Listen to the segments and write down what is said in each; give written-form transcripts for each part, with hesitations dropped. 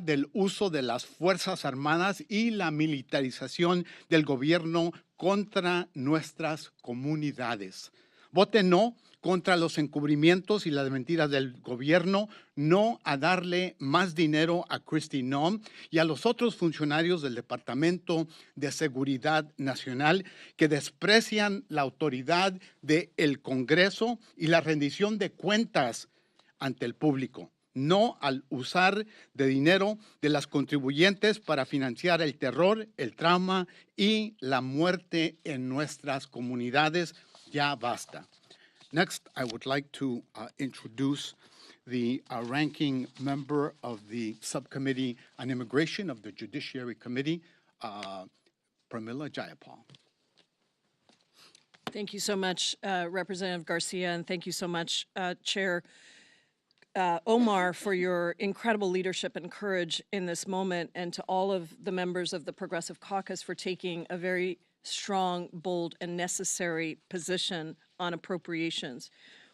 del uso de las Fuerzas Armadas y la militarización del gobierno contra nuestras comunidades. Vote no contra los encubrimientos y las mentiras del gobierno, no a darle más dinero a Kristi Noem y a los otros funcionarios del Departamento de Seguridad Nacional que desprecian la autoridad del Congreso y la rendición de cuentas ante el público. No al usar de dinero de las contribuyentes para financiar el terror, el trauma y la muerte en nuestras comunidades. Ya basta. Next, I would like to introduce the ranking member of the Subcommittee on Immigration of the Judiciary Committee, Pramila Jayapal. Thank you so much, Representative Garcia, and thank you so much, Chair Omar, for your incredible leadership and courage in this moment, and to all of the members of the Progressive Caucus for taking a very strong, bold, and necessary position on appropriations.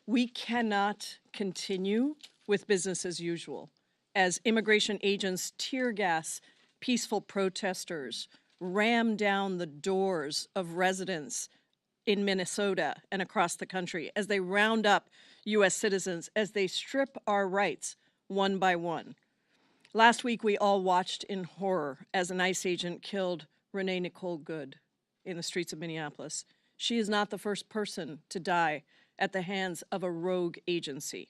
We cannot continue with business as usual as immigration agents tear gas peaceful protesters, ram down the doors of residents in Minnesota and across the country, as they round up U.S. citizens, as they strip our rights one by one. Last week, we all watched in horror as an ICE agent killed Renee Nicole Good in the streets of Minneapolis. She is not the first person to die at the hands of a rogue agency.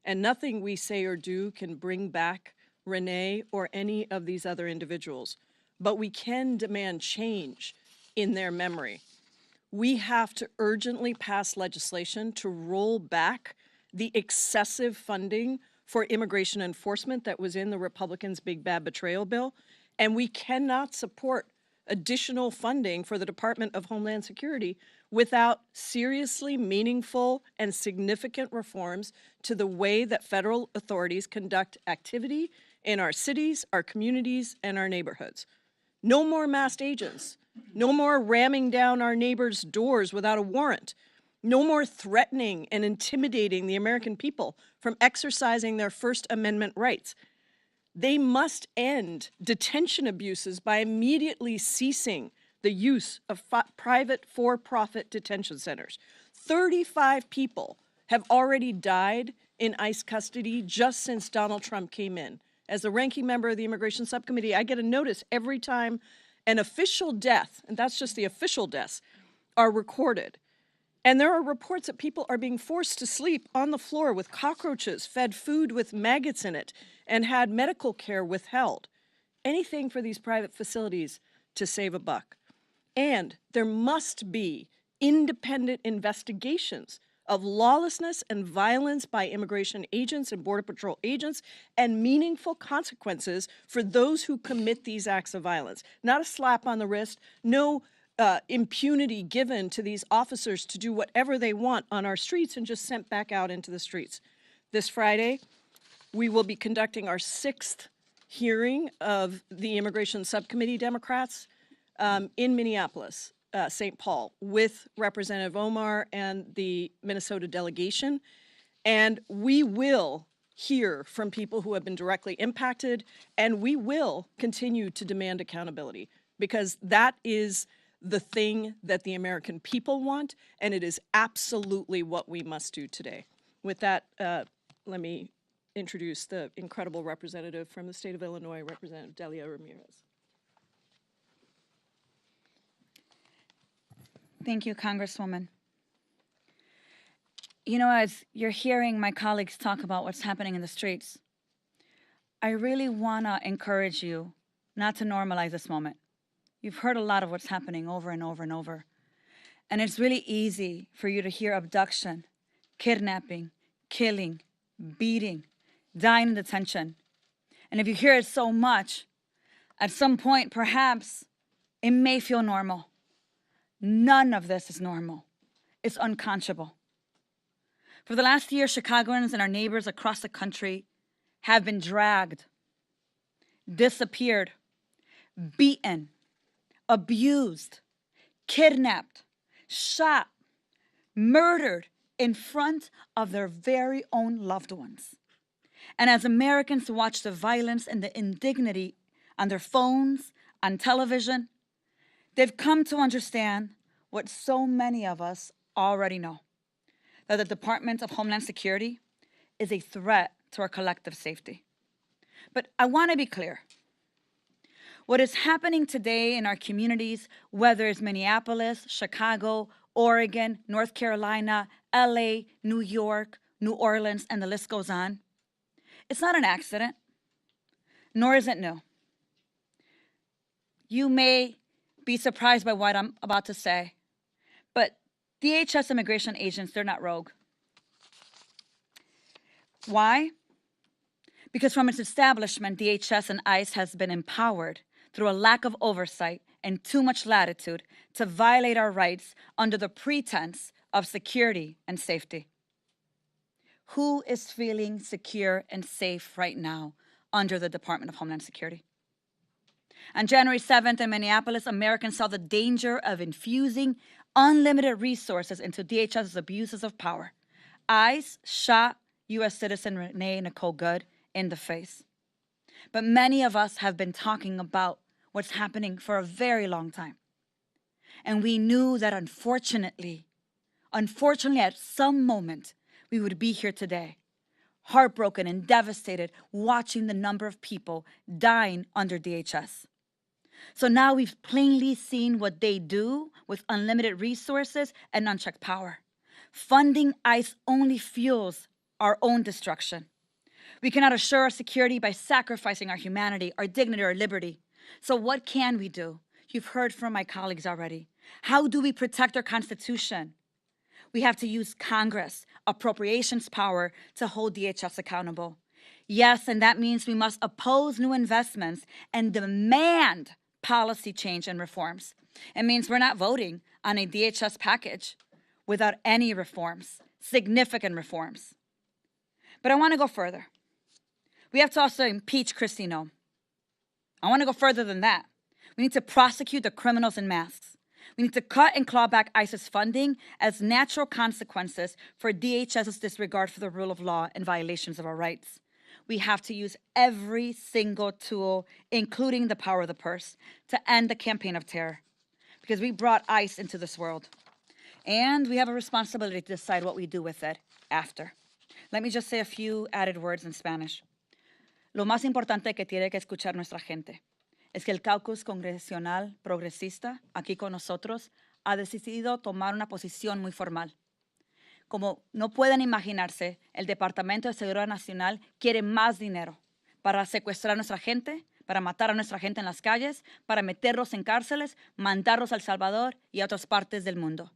And nothing we say or do can bring back Renee or any of these other individuals. But we can demand change in their memory. We have to urgently pass legislation to roll back the excessive funding for immigration enforcement that was in the Republicans' Big Bad Betrayal Bill. And we cannot support additional funding for the Department of Homeland Security without seriously meaningful and significant reforms to the way that federal authorities conduct activity in our cities, our communities, and our neighborhoods. No more masked agents. No more ramming down our neighbors' doors without a warrant. No more threatening and intimidating the American people from exercising their First Amendment rights. They must end detention abuses by immediately ceasing the use of private for-profit detention centers. 35 people have already died in ICE custody just since Donald Trump came in. As the ranking member of the Immigration Subcommittee, I get a notice every time an official death, and that's just the official deaths, are recorded. And there are reports that people are being forced to sleep on the floor with cockroaches, fed food with maggots in it, and had medical care withheld. Anything for these private facilities to save a buck. And there must be independent investigations of lawlessness and violence by immigration agents and Border Patrol agents, and meaningful consequences for those who commit these acts of violence. Not a slap on the wrist, no impunity given to these officers to do whatever they want on our streets and just sent back out into the streets. This Friday, we will be conducting our 6th hearing of the Immigration Subcommittee Democrats in Minneapolis. St. Paul, with Representative Omar and the Minnesota delegation. And we will hear from people who have been directly impacted, and we will continue to demand accountability, because that is the thing that the American people want, and it is absolutely what we must do today. With that, let me introduce the incredible representative from the state of Illinois, Representative Delia Ramirez. Thank you, Congresswoman. You know, as you're hearing my colleagues talk about what's happening in the streets, I really want to encourage you not to normalize this moment. You've heard a lot of what's happening over and over and over. And it's really easy for you to hear abduction, kidnapping, killing, beating, dying in detention. And if you hear it so much, at some point, perhaps, it may feel normal. None of this is normal. It's unconscionable. For the last year, Chicagoans and our neighbors across the country have been dragged, disappeared, beaten, abused, kidnapped, shot, murdered in front of their very own loved ones. And as Americans watch the violence and the indignity on their phones, on television, they've come to understand what so many of us already know, that the Department of Homeland Security is a threat to our collective safety. But I want to be clear. What is happening today in our communities, whether it's Minneapolis, Chicago, Oregon, North Carolina, LA, New York, New Orleans, and the list goes on, it's not an accident, nor is it new. You may be surprised by what I'm about to say, but DHS immigration agents, they're not rogue. Why? Because from its establishment, DHS and ICE has been empowered through a lack of oversight and too much latitude to violate our rights under the pretense of security and safety. Who is feeling secure and safe right now under the Department of Homeland Security? On January 7th in Minneapolis, Americans saw the danger of infusing unlimited resources into DHS's abuses of power. ICE shot U.S. citizen Renee Nicole Good in the face. But many of us have been talking about what's happening for a very long time. And we knew that unfortunately, at some moment, we would be here today, heartbroken and devastated, watching the number of people dying under DHS. So now we've plainly seen what they do with unlimited resources and unchecked power. Funding ICE only fuels our own destruction. We cannot assure our security by sacrificing our humanity, our dignity, our liberty. So what can we do? You've heard from my colleagues already. How do we protect our Constitution? We have to use Congress, appropriations power, to hold DHS accountable. Yes, and that means we must oppose new investments and demand policy change and reforms. It means we're not voting on a DHS package without any reforms, significant reforms. But I want to go further. We have to also impeach Kristi Noem. I want to go further than that. We need to prosecute the criminals in masks. We need to cut and claw back ICE's funding as natural consequences for DHS's disregard for the rule of law and violations of our rights. We have to use every single tool, including the power of the purse, to end the campaign of terror, because we brought ICE into this world. And we have a responsibility to decide what we do with it after. Let me just say a few added words in Spanish. Lo más importante que tiene que escuchar nuestra gente es que el Caucus Congressional Progresista, aquí con nosotros, ha decidido tomar una posición muy formal. Como no pueden imaginarse, el Departamento de Seguridad Nacional quiere más dinero para secuestrar a nuestra gente, para matar a nuestra gente en las calles, para meterlos en cárceles, mandarlos a El Salvador y a otras partes del mundo.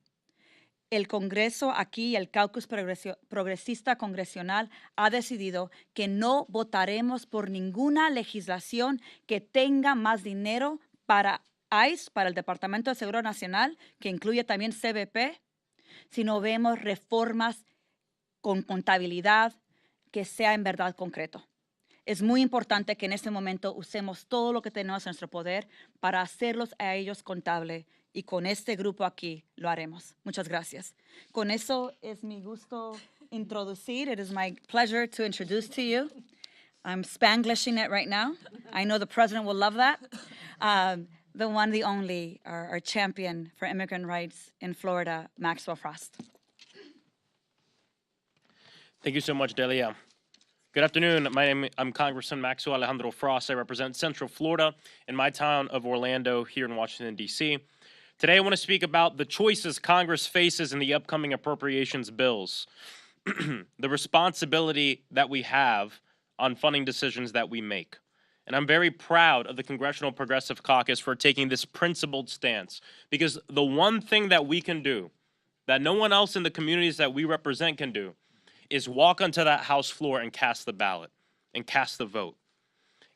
El Congreso aquí, el Caucus Progresista Congresional, ha decidido que no votaremos por ninguna legislación que tenga más dinero para ICE, para el Departamento de Seguridad Nacional, que incluye también CBP, si no vemos reformas con contabilidad que sea en verdad concreto. Es muy importante que en este momento usemos todo lo que tenemos en nuestro poder para hacerlos a ellos contable, y con este grupo aquí lo haremos. Muchas gracias. Con eso es mi gusto introducir. It is my pleasure to introduce to you. I'm Spanglishing it right now. I know the president will love that. The one, the only, our champion for immigrant rights in Florida, Maxwell Frost. Thank you so much, Delia. Good afternoon. I'm Congressman Maxwell Alejandro Frost. I represent Central Florida in my town of Orlando here in Washington, D.C. Today, I want to speak about the choices Congress faces in the upcoming appropriations bills, the responsibility that we have on funding decisions that we make. And I'm very proud of the Congressional Progressive Caucus for taking this principled stance, because the one thing that we can do that no one else in the communities that we represent can do is walk onto that House floor and cast the ballot and cast the vote.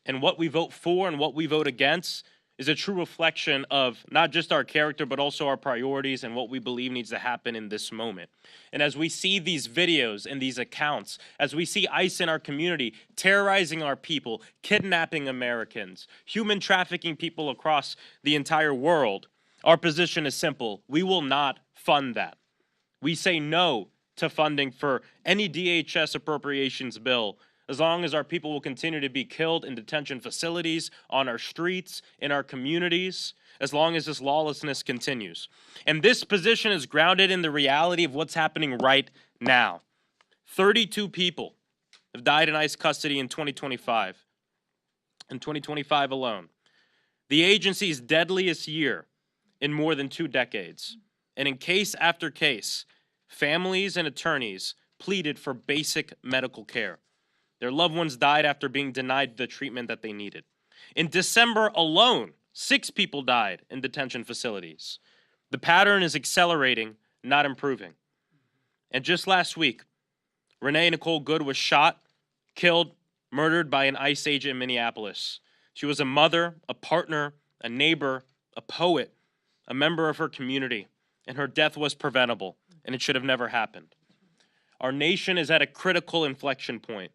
And what we vote for and what we vote against is a true reflection of not just our character, but also our priorities and what we believe needs to happen in this moment. And as we see these videos and these accounts, as we see ICE in our community terrorizing our people, kidnapping Americans, human trafficking people across the entire world, our position is simple. We will not fund that. We say no to funding for any DHS appropriations bill as long as our people will continue to be killed in detention facilities, on our streets, in our communities, as long as this lawlessness continues. And this position is grounded in the reality of what's happening right now. 32 people have died in ICE custody in 2025. In 2025 alone. The agency's deadliest year in more than 2 decades. And in case after case, families and attorneys pleaded for basic medical care. Their loved ones died after being denied the treatment that they needed. In December alone, 6 people died in detention facilities. The pattern is accelerating, not improving. And just last week, Renee Nicole Good was shot, killed, murdered by an ICE agent in Minneapolis. She was a mother, a partner, a neighbor, a poet, a member of her community, and her death was preventable, and it should have never happened. Our nation is at a critical inflection point.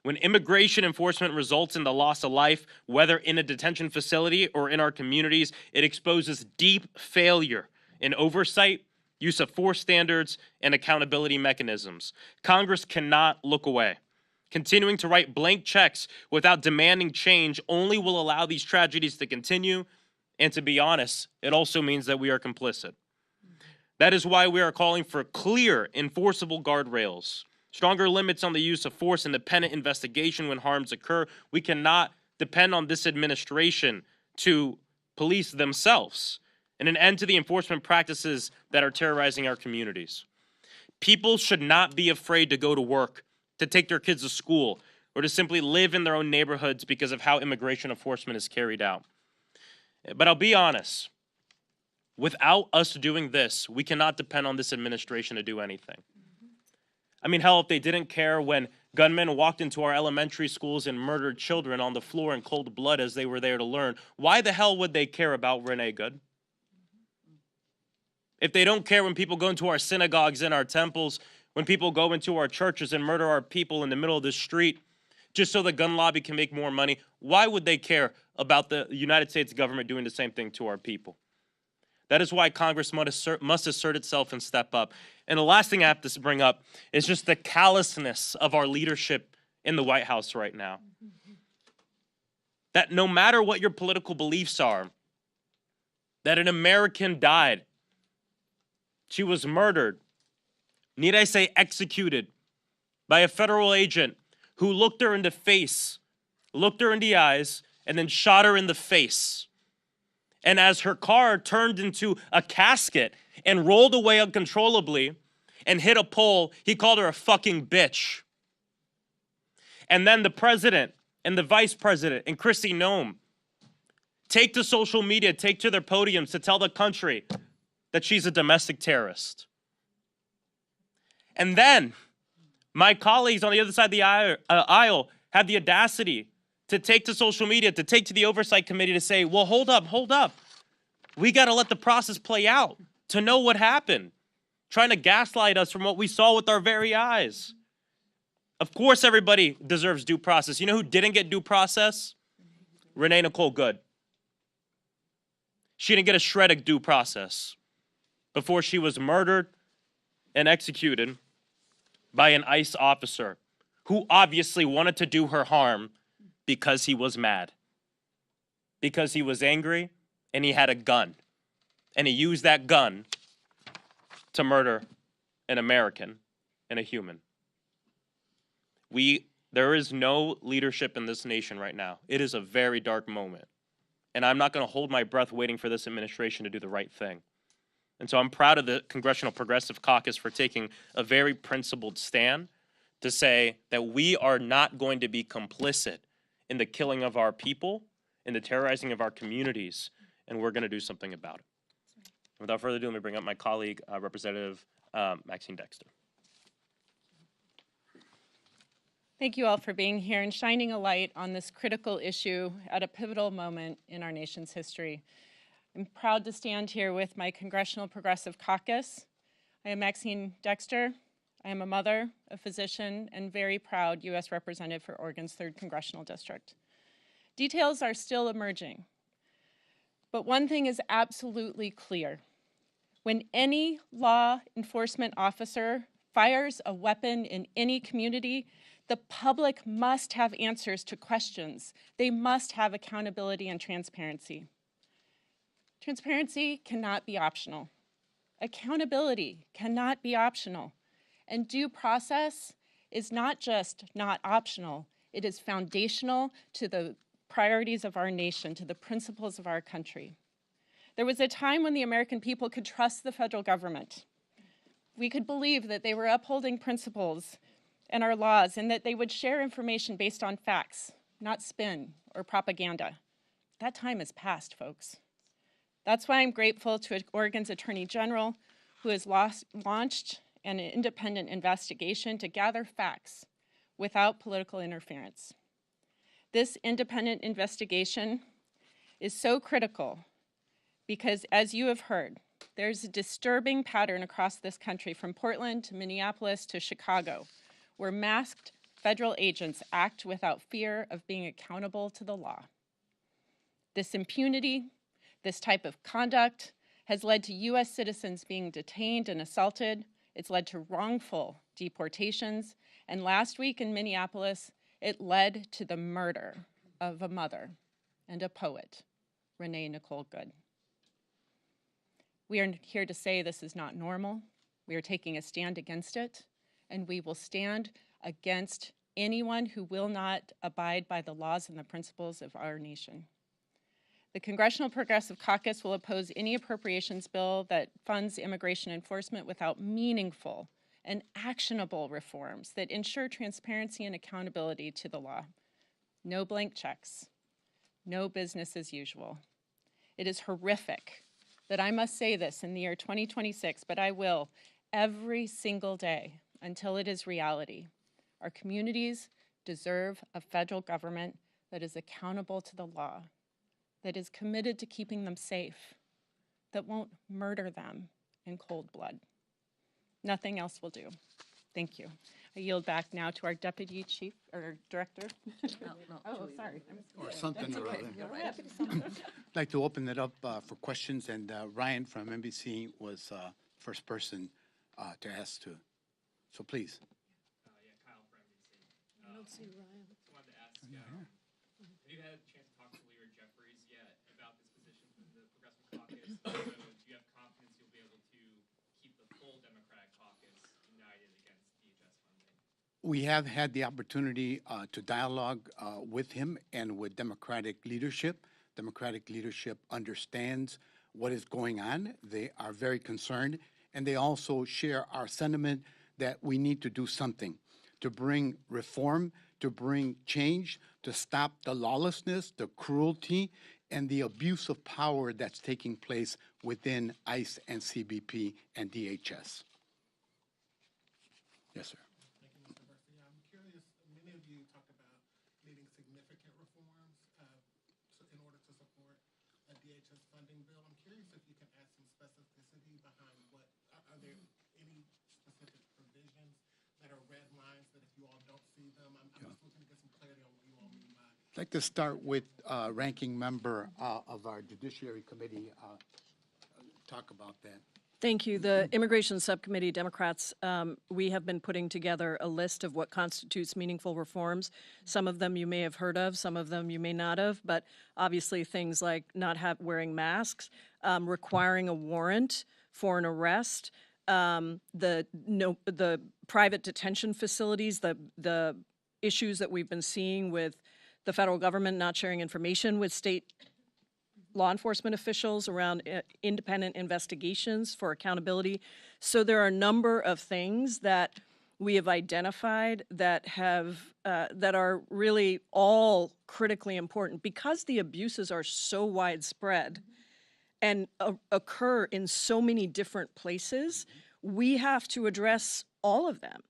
When immigration enforcement results in the loss of life, whether in a detention facility or in our communities, it exposes deep failure in oversight, use of force standards, and accountability mechanisms. Congress cannot look away. Continuing to write blank checks without demanding change only will allow these tragedies to continue, and to be honest, it also means that we are complicit. That is why we are calling for clear, enforceable guardrails, stronger limits on the use of force, independent investigation when harms occur. We cannot depend on this administration to police themselves, and an end to the enforcement practices that are terrorizing our communities. People should not be afraid to go to work, to take their kids to school, or to simply live in their own neighborhoods because of how immigration enforcement is carried out. But I'll be honest, without us doing this, we cannot depend on this administration to do anything. I mean, hell, if they didn't care when gunmen walked into our elementary schools and murdered children on the floor in cold blood as they were there to learn, why the hell would they care about Renee Good? If they don't care when people go into our synagogues and our temples, when people go into our churches and murder our people in the middle of the street, just so the gun lobby can make more money, why would they care about the United States government doing the same thing to our people? That is why Congress must assert itself and step up. And the last thing I have to bring up is just the callousness of our leadership in the White House right now. That no matter what your political beliefs are, that an American died. She was murdered. Need I say executed by a federal agent who looked her in the face, looked her in the eyes, and then shot her in the face. And as her car turned into a casket and rolled away uncontrollably and hit a pole, he called her a fucking bitch. And then the president and the vice president and Kristi Noem take to social media, take to their podiums to tell the country that she's a domestic terrorist. And then my colleagues on the other side of the aisle had the audacity to take to social media, to take to the Oversight Committee to say, well, hold up. We got to let the process play out to know what happened. Trying to gaslight us from what we saw with our very eyes. Of course, everybody deserves due process. You know who didn't get due process? Renee Nicole Good. She didn't get a shred of due process before she was murdered and executed by an ICE officer who obviously wanted to do her harm because he was mad, because he was angry, and he had a gun. And he used that gun to murder an American and a human. There is no leadership in this nation right now. It is a very dark moment. And I'm not going to hold my breath waiting for this administration to do the right thing. And so I'm proud of the Congressional Progressive Caucus for taking a very principled stand to say that we are not going to be complicit in the killing of our people, in the terrorizing of our communities, and we're going to do something about it. Without further ado, let me bring up my colleague, Representative Maxine Dexter. Thank you all for being here and shining a light on this critical issue at a pivotal moment in our nation's history. I'm proud to stand here with my Congressional Progressive Caucus. I am Maxine Dexter. I am a mother, a physician, and very proud U.S. Representative for Oregon's 3rd Congressional District. Details are still emerging, but one thing is absolutely clear. When any law enforcement officer fires a weapon in any community, The public must have answers to questions. They must have accountability and transparency. Transparency cannot be optional. Accountability cannot be optional. And due process is not just not optional, it is foundational to the priorities of our nation, to the principles of our country. There was a time when the American people could trust the federal government. We could believe that they were upholding principles and our laws, and that they would share information based on facts, not spin or propaganda. That time has passed, folks. That's why I'm grateful to Oregon's Attorney General, who has launched an independent investigation to gather facts without political interference. This independent investigation is so critical because, as you have heard, there's a disturbing pattern across this country, from Portland to Minneapolis to Chicago, where masked federal agents act without fear of being accountable to the law. This impunity, this type of conduct, has led to U.S. citizens being detained and assaulted. It's led to wrongful deportations. And last week in Minneapolis, it led to the murder of a mother and a poet, Renee Nicole Good. We are here to say this is not normal. We are taking a stand against it, and we will stand against anyone who will not abide by the laws and the principles of our nation. The Congressional Progressive Caucus will oppose any appropriations bill that funds immigration enforcement without meaningful and actionable reforms that ensure transparency and accountability to the law. No blank checks, no business as usual. It is horrific that I must say this in the year 2026, but I will every single day until it is reality. Our communities deserve a federal government that is accountable to the law, that is committed to keeping them safe, that won't murder them in cold blood. Nothing else will do. Thank you. I yield back now to our Deputy Chief or Director. Oh, sorry. Or something or other. I'd like to open it up for questions, and Ryan from NBC was first person to ask to. So please. Yeah, Kyle from NBC. I don't see Ryan. Just wanted to ask, have you had a chance to talk to Leader Jeffries yet about this position from the Progressive Caucus? Also, do you have confidence you'll be able to keep the full Democratic caucus united against DHS funding? We have had the opportunity to dialogue with him and with Democratic leadership. Democratic leadership understands what is going on. They are very concerned, and they also share our sentiment that we need to do something to bring reform, to bring change, to stop the lawlessness, the cruelty, and the abuse of power that's taking place within ICE and CBP and DHS. Yes, sir. Thank you, Mr. Garcia. I'm curious, many of you talk about needing significant reforms in order to support a DHS funding bill. I'm curious if you can add some specificity behind what, are there any specific provisions that are red lines that if you all don't see them, I'm just looking to get some clarity on what you all mean by. I'd like to start with ranking member of our Judiciary Committee, talk about that. Thank you. The Immigration Subcommittee, Democrats, we have been putting together a list of what constitutes meaningful reforms. Some of them you may have heard of, some of them you may not have, but obviously things like not wearing masks, requiring a warrant for an arrest, the private detention facilities, the issues that we've been seeing with the federal government not sharing information with state law enforcement officials around independent investigations for accountability. So there are a number of things that we have identified that are really all critically important because the abuses are so widespread and occur in so many different places. We have to address all of them.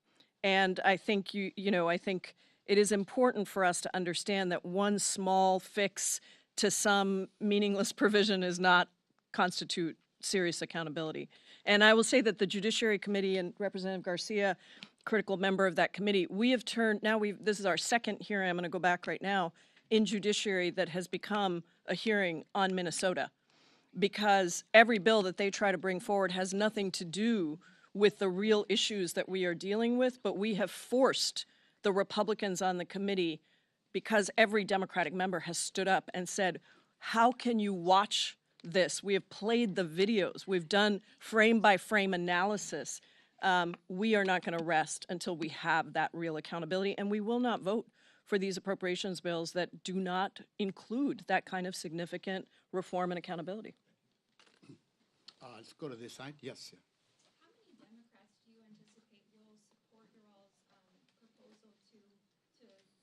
And I think I think it is important for us to understand that one small fix to some meaningless provision is not constitute serious accountability. And I will say that the Judiciary Committee and Representative Garcia, critical member of that committee, we have turned, this is our second hearing, I'm going to go back right now, in Judiciary that has become a hearing on Minnesota, because every bill that they try to bring forward has nothing to do with the real issues that we are dealing with, but we have forced the Republicans on the committee, because every Democratic member has stood up and said, how can you watch this? We have played the videos. We've done frame-by-frame analysis. We are not going to rest until we have that real accountability, and we will not vote for these appropriations bills that do not include that kind of significant reform and accountability. Let's go to this side. Yes. Yeah. How many Democrats do you anticipate will support your all's proposal to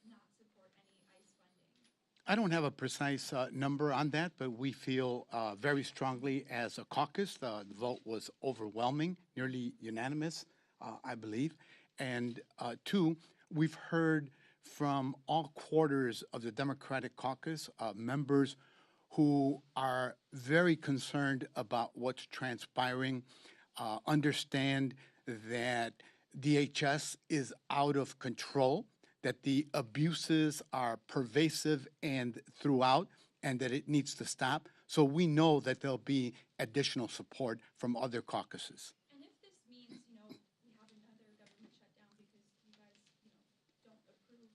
not support any ICE funding? I don't have a precise number on that, but we feel very strongly as a caucus. The vote was overwhelming, nearly unanimous, I believe. And two, we've heard from all quarters of the Democratic caucus, members who are very concerned about what's transpiring, understand that DHS is out of control, that the abuses are pervasive and throughout, and that it needs to stop. So we know that there'll be additional support from other caucuses. And if this means, we have another government shutdown because you guys, don't approve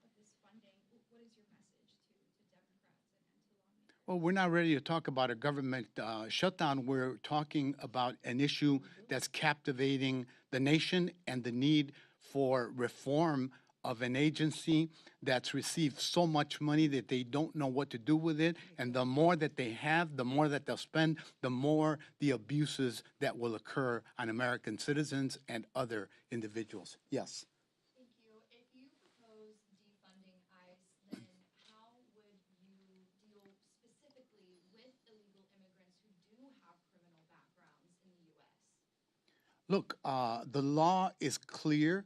of this funding, what is your message to Democrats and to lawmakers? Well, we're not ready to talk about a government shutdown. We're talking about an issue that's captivating the nation and the need for reform of an agency that's received so much money that they don't know what to do with it. And the more that they have, the more that they'll spend, the more the abuses that will occur on American citizens and other individuals. Yes. Thank you. If you propose defunding ICE, then how would you deal specifically with illegal immigrants who do have criminal backgrounds in the U.S.? Look, the law is clear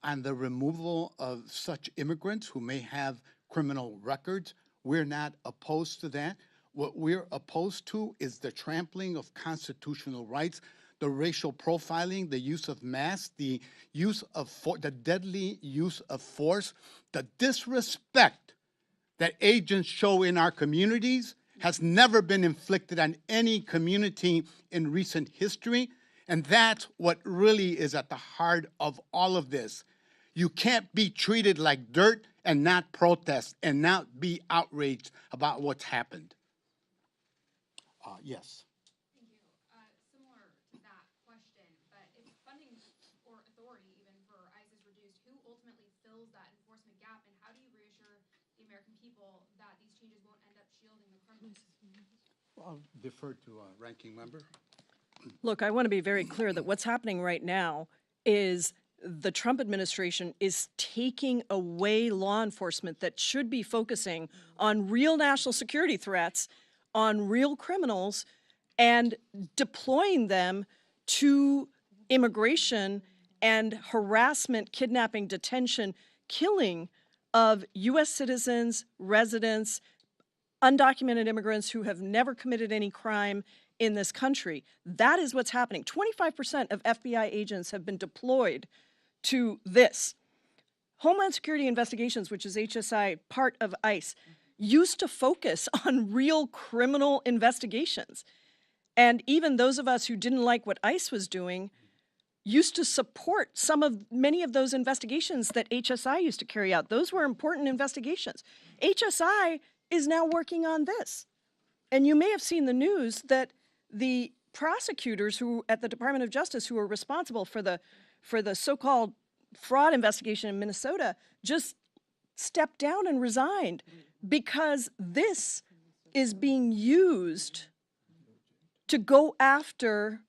on the removal of such immigrants who may have criminal records. We're not opposed to that. What we're opposed to is the trampling of constitutional rights, the racial profiling, the use of masks, the use of the deadly use of force, the disrespect that agents show in our communities has never been inflicted on any community in recent history. And that's what really is at the heart of all of this. You can't be treated like dirt and not protest and not be outraged about what's happened. Yes. Thank you. Similar to that question, but if funding or authority even for ICE is reduced, who ultimately fills that enforcement gap, and how do you reassure the American people that these changes won't end up shielding the criminals? I'll defer to ranking member. Look, I want to be very clear that what's happening right now is the Trump administration is taking away law enforcement that should be focusing on real national security threats, on real criminals, and deploying them to immigration and harassment, kidnapping, detention, killing of U.S. citizens, residents, undocumented immigrants who have never committed any crime in this country. That is what's happening. 25% of FBI agents have been deployed to this. Homeland Security Investigations, which is HSI, part of ICE, used to focus on real criminal investigations. And even those of us who didn't like what ICE was doing used to support many of those investigations that HSI used to carry out. Those were important investigations. HSI is now working on this. And you may have seen the news that the prosecutors who at the Department of Justice who are responsible for the so-called fraud investigation in Minnesota just stepped down and resigned because this is being used to go after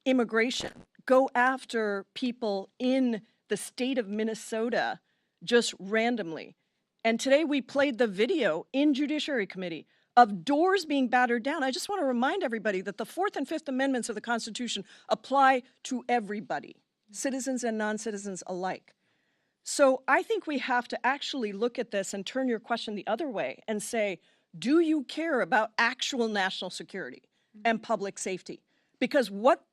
immigration, go after people in the state of Minnesota just randomly. And today we played the video in Judiciary Committee of doors being battered down. I just want to remind everybody that the Fourth and Fifth Amendments of the Constitution apply to everybody, citizens and non-citizens alike. So I think we have to actually look at this and turn your question the other way and say, do you care about actual national security and public safety? Because what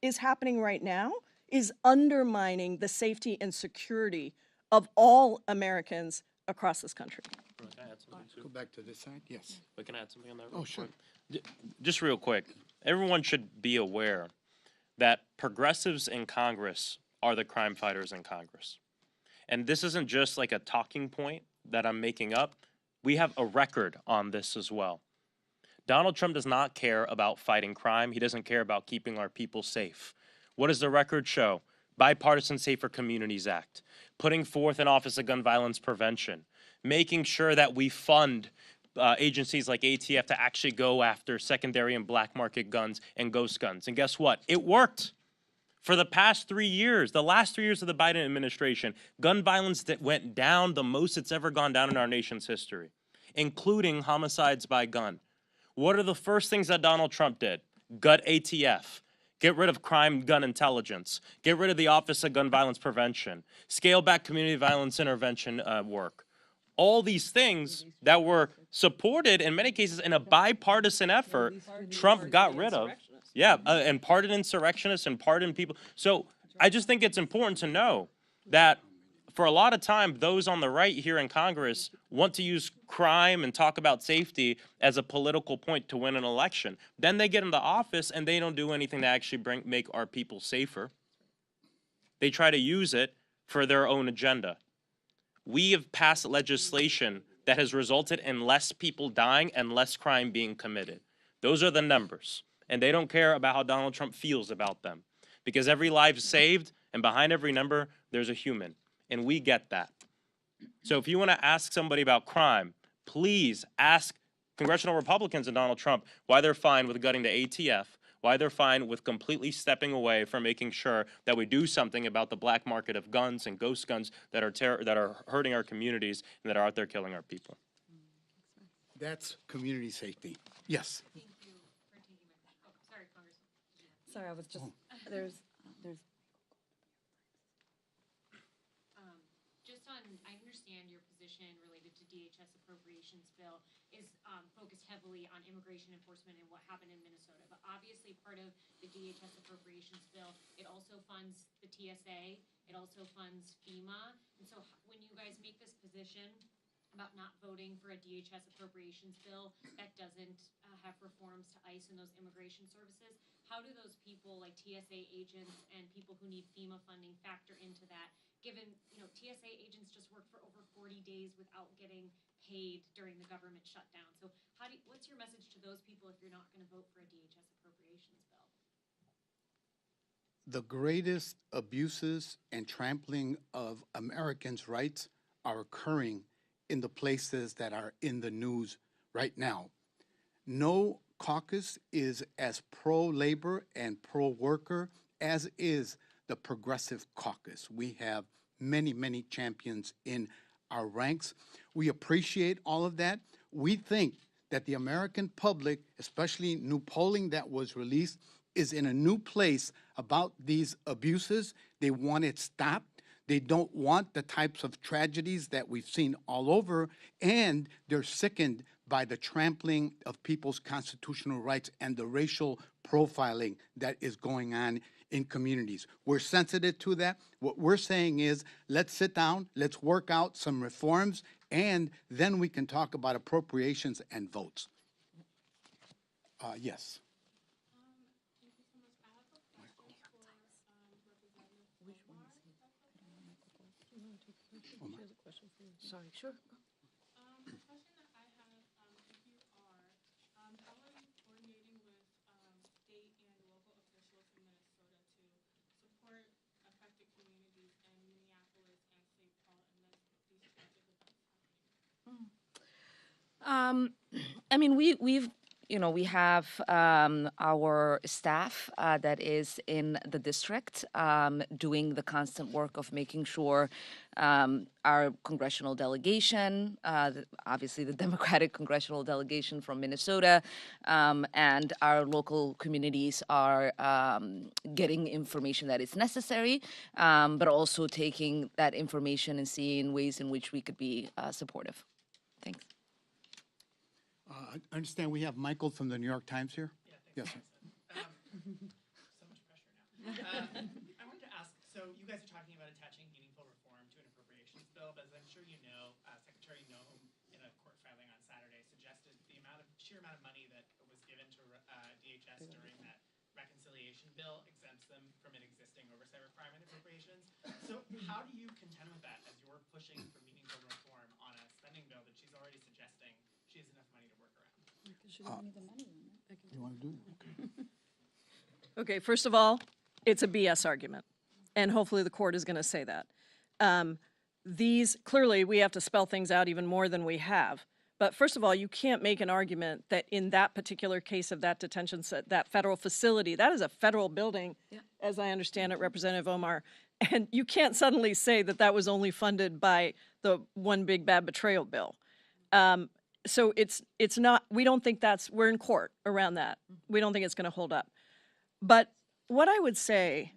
is happening right now is undermining the safety and security of all Americans across this country. Can I add something too? Go back to this side. Yes. We can add something on that. Oh, sure. Just real quick, everyone should be aware that progressives in Congress are the crime fighters in Congress. And this isn't just like a talking point that I'm making up. We have a record on this as well. Donald Trump does not care about fighting crime. He doesn't care about keeping our people safe. What does the record show? Bipartisan Safer Communities Act, putting forth an Office of Gun Violence Prevention, making sure that we fund agencies like ATF to actually go after secondary and black market guns and ghost guns. And guess what? It worked. For the past 3 years, the last 3 years of the Biden administration, gun violence that went down the most it's ever gone down in our nation's history, including homicides by gun. What are the first things that Donald Trump did? Gut ATF. Get rid of crime gun intelligence. Get rid of the Office of Gun Violence Prevention. Scale back community violence intervention work. All these things that were supported in many cases in a bipartisan effort, Trump got rid of. Yeah, and pardon insurrectionists and pardon people. So I just think it's important to know that for a lot of time, those on the right here in Congress want to use crime and talk about safety as a political point to win an election. Then they get into office and they don't do anything to actually make our people safer. They try to use it for their own agenda. We have passed legislation that has resulted in less people dying and less crime being committed. Those are the numbers. And they don't care about how Donald Trump feels about them. Because every life saved, and behind every number, there's a human. And we get that. So if you want to ask somebody about crime, please ask congressional Republicans and Donald Trump why they're fine with gutting the ATF, why they're fine with completely stepping away from making sure that we do something about the black market of guns and ghost guns that are hurting our communities and that are out there killing our people. That's community safety. Yes. Thank you for taking my question. Oh, sorry, Congressman. Sorry, I was just, there's Just on, I understand your position related to DHS appropriations bill is focused heavily on immigration enforcement and what happened in Minnesota. But obviously part of the DHS appropriations bill, it also funds the TSA, it also funds FEMA. And so when you guys make this position about not voting for a DHS appropriations bill that doesn't have reforms to ICE and those immigration services, how do those people like TSA agents and people who need FEMA funding factor into that? Given, TSA agents just worked for over 40 days without getting paid during the government shutdown. So what's your message to those people if you're not going to vote for a DHS appropriations bill? The greatest abuses and trampling of Americans' rights are occurring in the places that are in the news right now. No caucus is as pro-labor and pro-worker as is the Progressive Caucus. We have many, many champions in our ranks. We appreciate all of that. We think that the American public, especially new polling that was released, is in a new place about these abuses. They want it stopped. They don't want the types of tragedies that we've seen all over, and they're sickened by the trampling of people's constitutional rights and the racial profiling that is going on in communities. We're sensitive to that. What we're saying is, let's sit down, let's work out some reforms, and then we can talk about appropriations and votes. Yes. Thank you so much. I have a question for Representative Omar. Sorry, sure. The question that I have, if you are, how are you coordinating with state and local officials in Minnesota to support affected communities in Minneapolis and St. Paul and these tragic events happening? I mean, we have our staff that is in the district doing the constant work of making sure our congressional delegation, obviously the Democratic congressional delegation from Minnesota, and our local communities are getting information that is necessary, but also taking that information and seeing ways in which we could be supportive. Thanks. I understand we have Michael from the New York Times here. Yeah, Yes. So much pressure now. I wanted to ask, so you guys are talking about attaching meaningful reform to an appropriations bill, but as I'm sure you know, Secretary Noem, in a court filing on Saturday, suggested the sheer amount of money that was given to DHS during that reconciliation bill exempts them from an existing existing oversight requirement appropriations. So how do you contend with that as you're pushing for meaningful reform on a spending bill that she's already suggesting she has enough money to work around? You want to do it? Okay. Okay, first of all, it's a BS argument, and hopefully the court is going to say that. Clearly, we have to spell things out even more than we have. But first of all, you can't make an argument that in that particular case of that detention, that federal facility, that is a federal building, as I understand it, Representative Omar, and you can't suddenly say that that was only funded by the one big bad betrayal bill. So it's not, we don't think we're in court around that. We don't think it's going to hold up. But what I would say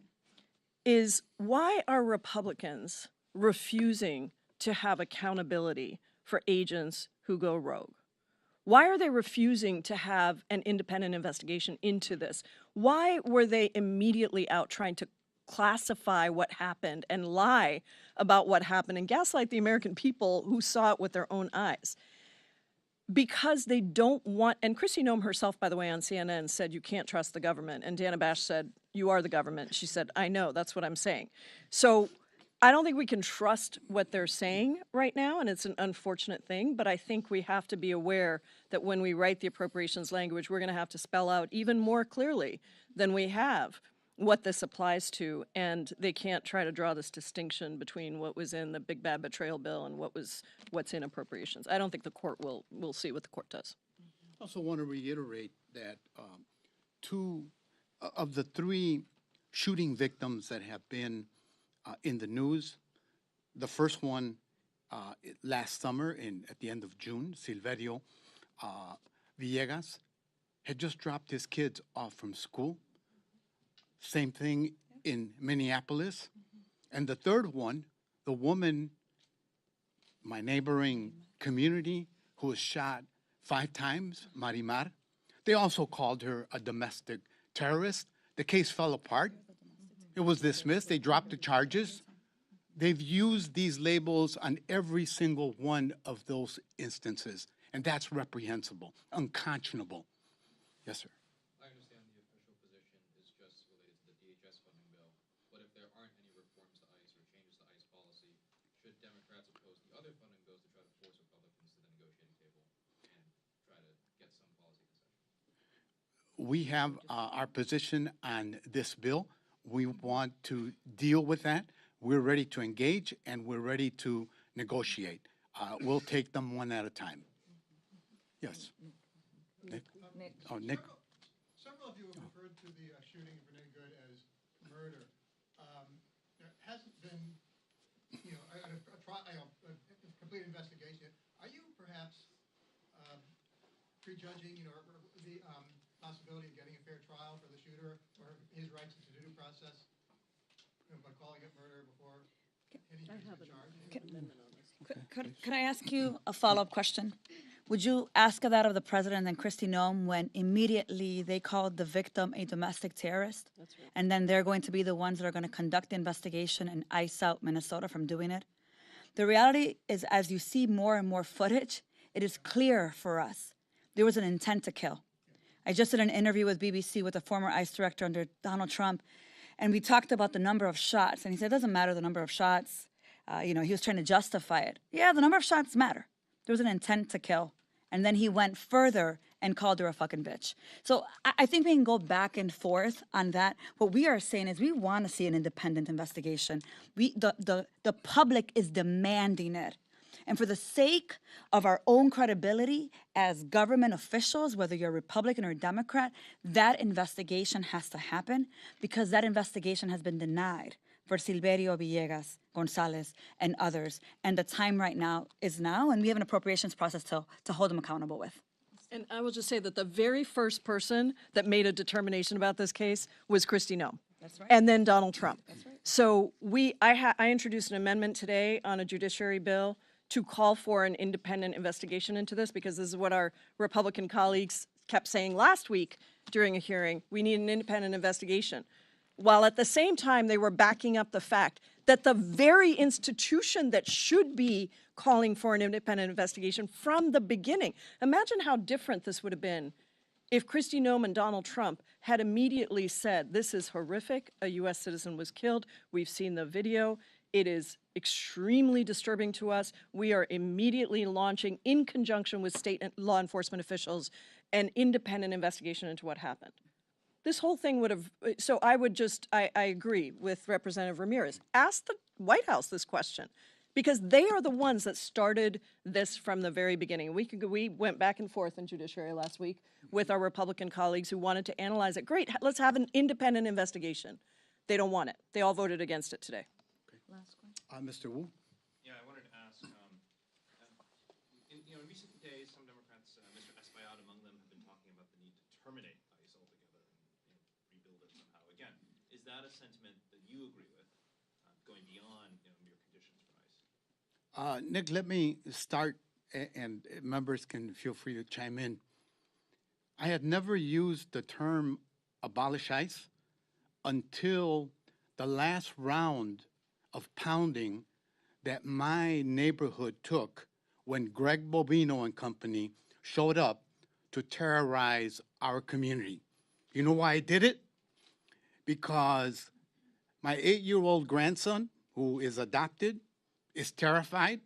is, why are Republicans refusing to have accountability for agents who go rogue? Why are they refusing to have an independent investigation into this? Why were they immediately out trying to classify what happened and lie about what happened and gaslight the American people who saw it with their own eyes? Because they don't want, and Kristi Noem herself, by the way, on CNN said, you can't trust the government. And Dana Bash said, you are the government. She said, I know, that's what I'm saying. So I don't think we can trust what they're saying right now, and it's an unfortunate thing, but I think we have to be aware that when we write the appropriations language, we're going to have to spell out even more clearly than we have what this applies to, and they can't try to draw this distinction between what was in the big bad betrayal bill and what's in appropriations. I don't think the court will. We'll see what the court does. I also want to reiterate that two of the three shooting victims that have been in the news, the first one last summer at the end of June, Silverio Villegas, had just dropped his kids off from school. Same thing in Minneapolis. And the third one, the woman, my neighboring community, who was shot 5 times, Marimar, they also called her a domestic terrorist. The case fell apart. It was dismissed. They dropped the charges. They've used these labels on every single one of those instances, and that's reprehensible, unconscionable. Yes, sir. I understand the official position is just related to the DHS funding bill, but if there aren't any reforms to ICE or changes to ICE policy, should Democrats oppose the other funding bills to try to force Republicans to the negotiating table and try to get some policy concession? We have our position on this bill. We want to deal with that. We're ready to engage, and we're ready to negotiate. We'll take them one at a time. Yes. Nick? Oh, Nick. Several of you have referred to the shooting of Renee Good as murder. There hasn't been, a complete investigation. Are you perhaps prejudging, the possibility of getting a fair trial for the shooter or his rights to the due process by calling it murder before any charge? Could I ask you a follow-up question? Would you ask that of the president and Kristi Noem when immediately they called the victim a domestic terrorist? That's right. And then they're going to be the ones that are going to conduct the investigation and ice out Minnesota from doing it? The reality is, as you see more and more footage, it is clear for us there was an intent to kill. I just did an interview with BBC with a former ICE director under Donald Trump, and we talked about the number of shots, and he said, it doesn't matter the number of shots. He was trying to justify it. Yeah, the number of shots matter. There was an intent to kill. And then he went further and called her a fucking bitch. So I think we can go back and forth on that. What we are saying is we want to see an independent investigation. The public is demanding it. And for the sake of our own credibility as government officials, whether you're Republican or Democrat, that investigation has to happen because that investigation has been denied for Silverio Villegas, Gonzalez, and others. And the time right now is now, and we have an appropriations process to hold them accountable with. And I will just say that the very first person that made a determination about this case was Kristi Noem. That's right. And then Donald Trump. That's right. So I introduced an amendment today on a judiciary bill to call for an independent investigation into this, because this is what our Republican colleagues kept saying last week during a hearing. We need an independent investigation. While at the same time they were backing up the fact that the very institution that should be calling for an independent investigation from the beginning. Imagine how different this would have been If Kristi Noem and Donald Trump had immediately said, this is horrific, a U.S. citizen was killed, we've seen the video, it is extremely disturbing to us, we are immediately launching, in conjunction with state and law enforcement officials, an independent investigation into what happened. This whole thing would have, so I would just, I agree with Representative Ramirez. Ask the White House this question, because they are the ones that started this from the very beginning. We went back and forth in Judiciary last week with our Republican colleagues who wanted to analyze it. Great, let's have an independent investigation. They don't want it. They all voted against it today. Mr. Wu? Yeah, I wanted to ask, in recent days, some Democrats, Mr. Espaillat among them, have been talking about the need to terminate ICE altogether and rebuild it somehow again. Is that a sentiment that you agree with, going beyond mere conditions for ICE? Nick, let me start, and members can feel free to chime in. I had never used the term abolish ICE until the last round of pounding that my neighborhood took when Greg Bobino and company showed up to terrorize our community. You know why I did it? Because my 8-year-old grandson, who is adopted, is terrified.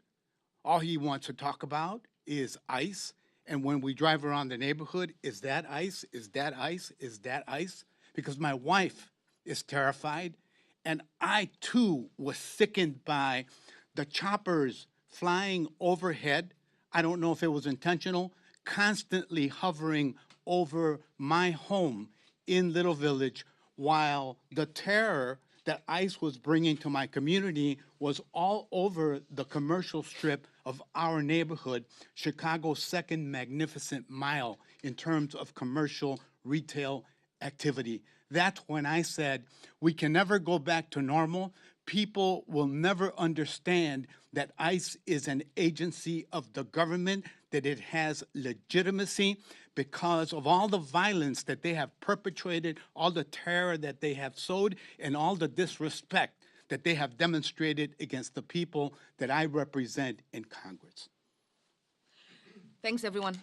All he wants to talk about is ICE. And when we drive around the neighborhood, is that ICE? Is that ICE? Is that ICE? Because my wife is terrified. And I, too, was sickened by the choppers flying overhead. I don't know if it was intentional, constantly hovering over my home in Little Village, while the terror that ICE was bringing to my community was all over the commercial strip of our neighborhood, Chicago's second magnificent mile in terms of commercial retail activity. That's when I said, we can never go back to normal. People will never understand that ICE is an agency of the government, that it has legitimacy because of all the violence that they have perpetrated, all the terror that they have sowed, and all the disrespect that they have demonstrated against the people that I represent in Congress. Thanks, everyone.